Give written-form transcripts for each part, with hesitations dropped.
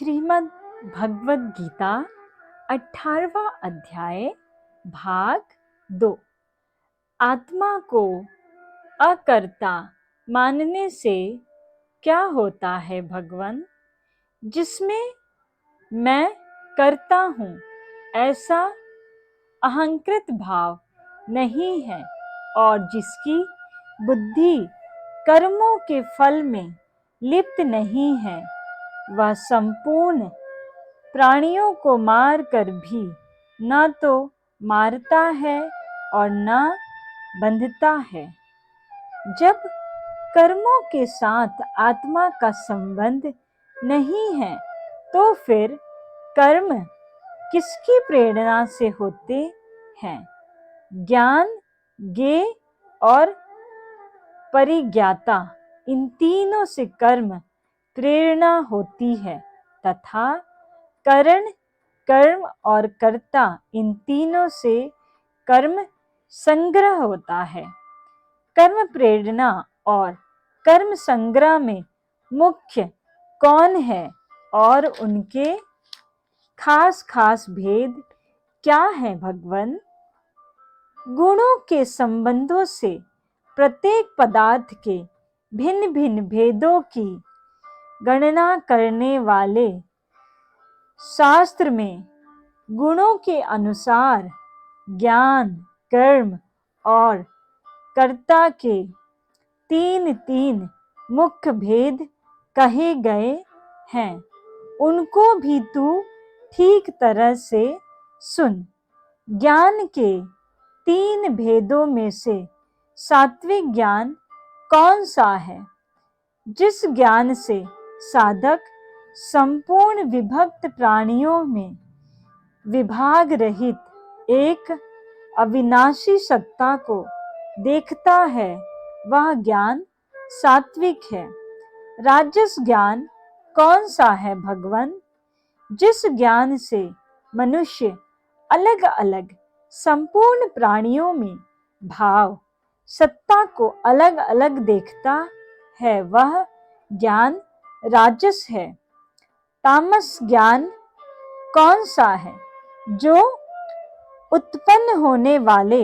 श्रीमद् भगवद गीता 18वां अध्याय भाग 2। आत्मा को अकर्ता मानने से क्या होता है भगवान? जिसमें मैं करता हूँ ऐसा अहंकृत भाव नहीं है और जिसकी बुद्धि कर्मों के फल में लिप्त नहीं है, वह संपूर्ण प्राणियों को मार कर भी न तो मारता है और न बंधता है। जब कर्मों के साथ आत्मा का संबंध नहीं है तो फिर कर्म किसकी प्रेरणा से होते हैं? ज्ञान, ज्ञेय और परिज्ञाता, इन तीनों से कर्म प्रेरणा होती है तथा करण, कर्म और कर्ता, इन तीनों से कर्म संग्रह होता है। कर्म प्रेरणा और कर्म संग्रह में मुख्य कौन है और उनके खास खास भेद क्या है भगवान? गुणों के संबंधों से प्रत्येक पदार्थ के भिन्न भिन्न भेदों की गणना करने वाले शास्त्र में गुणों के अनुसार ज्ञान, कर्म और कर्ता के तीन तीन मुख्य भेद कहे गए हैं। उनको भी तू ठीक तरह से सुन। ज्ञान के तीन भेदों में से सात्विक ज्ञान कौन सा है? जिस ज्ञान से साधक संपूर्ण विभक्त प्राणियों में विभाग रहित एक अविनाशी सत्ता को देखता है, वह ज्ञान सात्विक है। राजस ज्ञान कौन सा है भगवान? जिस ज्ञान से मनुष्य अलग अलग संपूर्ण प्राणियों में भाव सत्ता को अलग अलग देखता है, वह ज्ञान राजस है। तामस ज्ञान कौन सा है? जो उत्पन्न होने वाले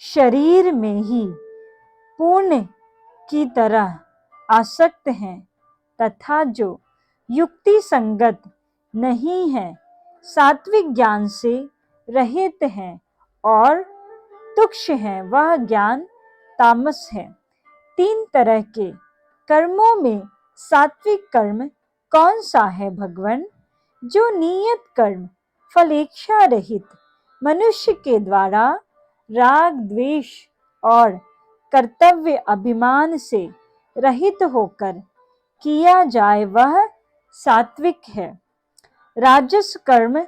शरीर में ही पुण्य की तरह आसक्त हैं तथा जो युक्ति संगत नहीं है, सात्विक ज्ञान से रहित हैं और तुक्ष हैं, वह ज्ञान तामस है। तीन तरह के कर्मों में सात्विक कर्म कौन सा है भगवान? जो नियत कर्म फलेच्छा रहित मनुष्य के द्वारा राग, द्वेष और कर्तव्य अभिमान से रहित होकर किया जाए, वह सात्विक है। राजस कर्म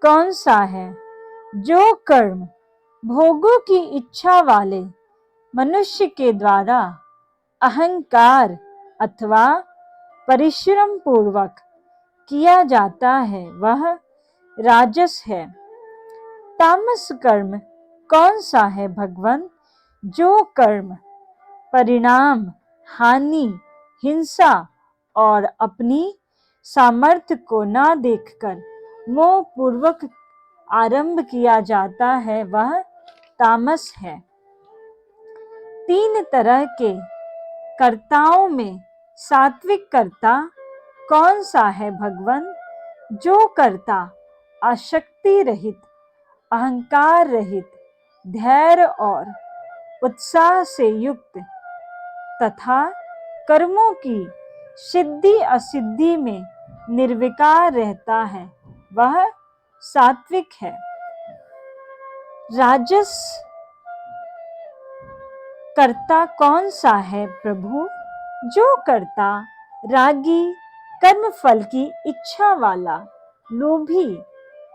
कौन सा है? जो कर्म भोगों की इच्छा वाले मनुष्य के द्वारा अहंकार अथवा परिश्रम पूर्वक किया जाता है, वह राजस है। तामस कर्म कौन सा है भगवान? जो कर्म परिणाम, हानि, हिंसा और अपनी सामर्थ्य को न देखकर मोह पूर्वक आरंभ किया जाता है, वह तामस है। तीन तरह के कर्ताओं में सात्विक कर्ता कौन सा है भगवान? जो कर्ता आसक्ति रहित, अहंकार रहित, धैर्य और उत्साह से युक्त तथा कर्मों की सिद्धि असिद्धि में निर्विकार रहता है, वह सात्विक है। राजस कर्ता कौन सा है प्रभु? जो कर्ता रागी, कर्म फल की इच्छा वाला, लोभी,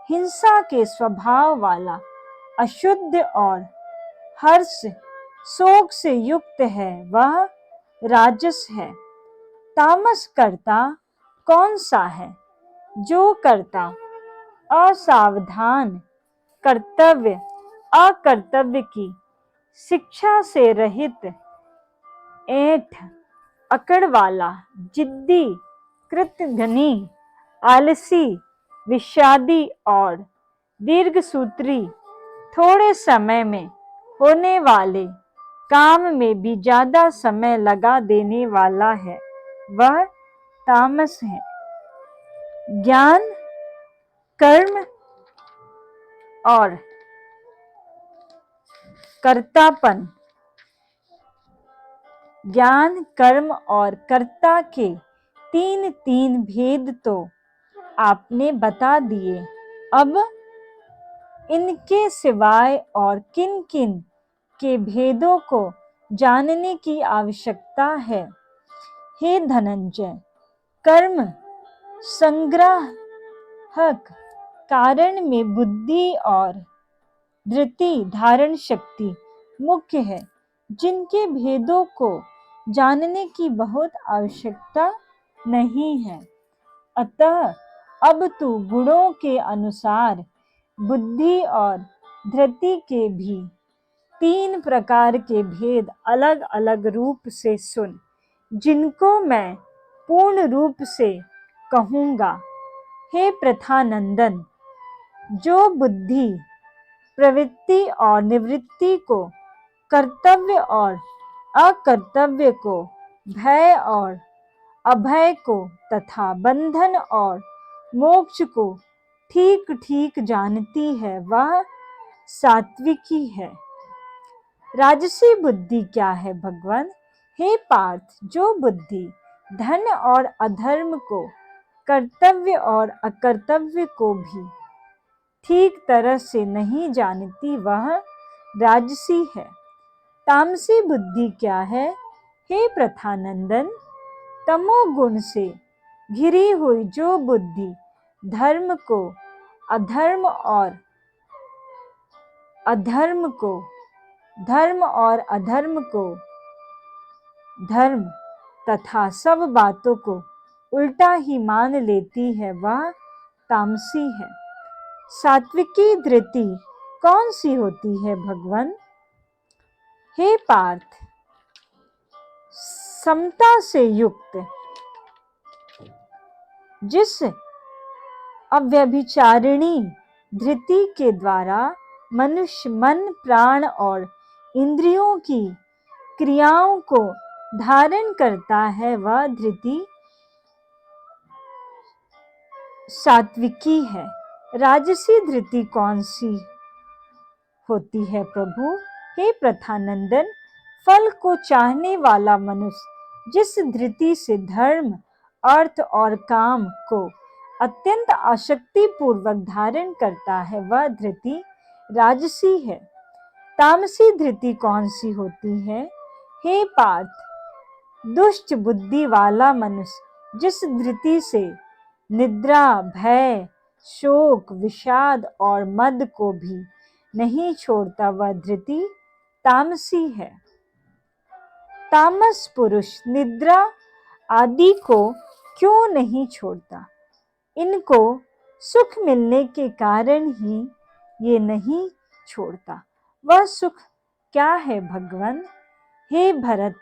हिंसा के स्वभाव वाला, अशुद्ध और हर्ष शोक से युक्त है, वह राजस है। तामस कर्ता कौन सा है? जो कर्ता असावधान, कर्तव्य अकर्तव्य की शिक्षा से रहित, ऐंठ अकड़ वाला, जिद्दी, कृतघ्नी, आलसी, विषादी और दीर्घसूत्री थोड़े समय में होने वाले काम में भी ज्यादा समय लगा देने वाला है, वह तामस है। ज्ञान, कर्म और कर्तापन, ज्ञान, कर्म और कर्ता के तीन तीन भेद तो आपने बता दिए। अब इनके सिवाय और किन किन के भेदों को जानने की आवश्यकता है? हे धनंजय, कर्म संग्राहक कारण में बुद्धि और धृति धारण शक्ति मुख्य है, जिनके भेदों को जानने की बहुत आवश्यकता नहीं है। अतः अब तू गुणों के अनुसार बुद्धि और धृति के भी तीन प्रकार के भेद अलग अलग रूप से सुन, जिनको मैं पूर्ण रूप से कहूँगा। हे प्रथानंदन, जो बुद्धि प्रवृत्ति और निवृत्ति को, कर्तव्य और अकर्तव्य को, भय और अभय को तथा बंधन और मोक्ष को ठीक ठीक जानती है, वह सात्विकी है। राजसी बुद्धि क्या है भगवान? हे पार्थ, जो बुद्धि धन और अधर्म को, कर्तव्य और अकर्तव्य को भी ठीक तरह से नहीं जानती, वह राजसी है। तामसी बुद्धि क्या है? हे प्रथानंदन, तमोगुण से घिरी हुई जो बुद्धि धर्म को, अधर्म और अधर्म को, धर्म और अधर्म को, धर्म तथा सब बातों को उल्टा ही मान लेती है, वह तामसी है। सात्विकी धृति कौन सी होती है भगवान? हे पार्थ, समता से युक्त, जिस अव्यभिचारिणी धृति के द्वारा मनुष्य मन, प्राण और इंद्रियों की क्रियाओं को धारण करता है, वह धृति सात्विकी है। राजसी धृति कौन सी होती है प्रभु? हे प्रथानंदन, फल को चाहने वाला मनुष्य जिस धृति से धर्म, अर्थ और काम को अत्यंत आसक्ति पूर्वक धारण करता है, वह धृति राजसी है। तामसी धृति कौन सी होती है? हे पार्थ, दुष्ट बुद्धि वाला मनुष्य जिस धृति से निद्रा, भय, शोक, विषाद और मद को भी नहीं छोड़ता, वह धृति तामसी है। तामस पुरुष निद्रा आदि को क्यों नहीं छोड़ता? इनको सुख मिलने के कारण ही ये नहीं छोड़ता। वह सुख क्या है भगवान? हे भरत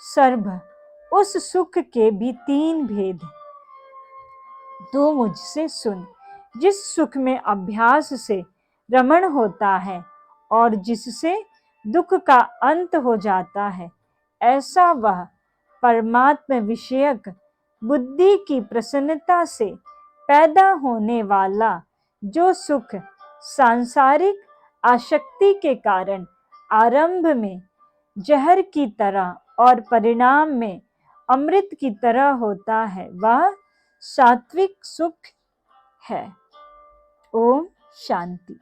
सर्भ, उस सुख के भी तीन भेद तू मुझसे सुन। जिस सुख में अभ्यास से रमण होता है और जिससे दुख का अंत हो जाता है, ऐसा वह परमात्म विषयक बुद्धि की प्रसन्नता से पैदा होने वाला जो सुख सांसारिक आसक्ति के कारण आरंभ में जहर की तरह और परिणाम में अमृत की तरह होता है, वह सात्विक सुख है। ओम शांति।